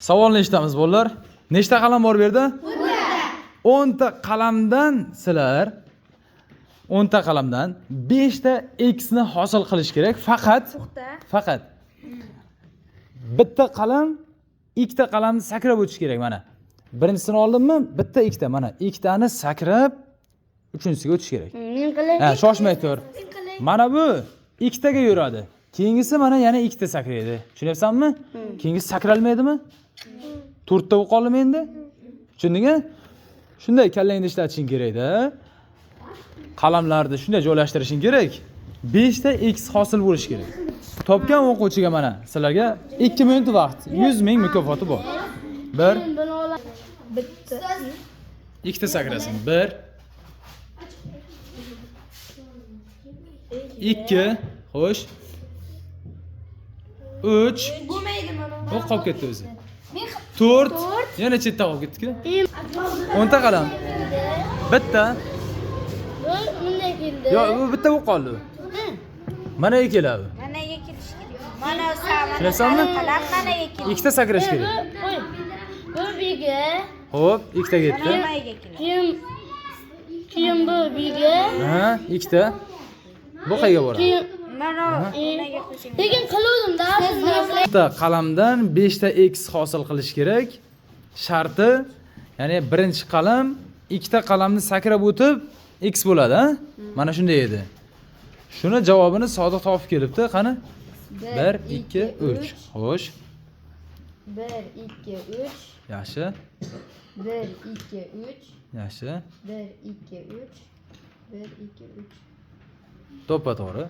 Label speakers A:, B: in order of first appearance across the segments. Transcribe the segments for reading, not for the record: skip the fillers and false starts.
A: Savolni eshitamiz bolalar. Nechta qalam bor bu yerda? 10 ta qalamdan sizlar 10 ta qalamdan 5 ta x ni hosil qilish kerak. Faqat bitta qalam ikkita qalamni sakrab o'tish kerak mana. Birinchisini oldimmi? Bitta ikkita mana. Ikkitani sakrab uchinchisiga o'tish kerak. Ha, shoshmay tur. Mana bu ikkitaga yuradi. Keyingisi mana yana ikkita sakraydi. Tushunyapsanmi? Keyingisi sakralmaydimi? 4 ta bo'lib qoldimi endi? Tushundingmi? Shunday kallangni ishlatishing kerak-da. Qalamlarni shunday joylashtirishing kerak. 5 ta x hosil bo'lishi kerak. Topgan o'quvchiga mana sizlarga 2 minut vaqt, 100 ming mukofoti bor. 1 ikkita sakrasin. 1 2 xo'sh. 3
B: bo'lmaydi mana.
A: o qolib ketdi o'zi. 4 yana chetda qolib ketdi-ku. 10 ta qalam. Bitta.
B: Bunday keldi.
A: Yo, bu bitta bo'lib qoldi. Managa keladi.
B: Managa kelish kerak. Mana samara.
A: Tushunasanmi?
B: Qalam managa keldi.
A: Ikkita sakrash kerak.
C: Bu biga,
A: Xo'p, ikkita ketdi.
B: Managa keldi.
C: keyin bu biga,
A: Ha, ikkita. Bu qayerga boradi?
C: keyin
B: Mana managa qo'shing.
C: lekin qiluvdim-da sizni.
A: Bitta qalamdan 5 ta x hosil qilish kerak. Sharti, ya'ni birinchi qalam ikkita qalamni sakrab o'tib x bo'ladi, ha? Mana shunday edi. Shuni javobini Sodiq topib kelibdi. Qani? 1 2 3. Xo'sh.
C: 1 2 3
A: Yaxshi.
C: 1 2 3
A: Yaxshi.
C: 1 2 3 1 2 3
A: To'ppa to'g'ri.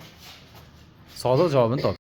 A: Sodiq javobini topdi.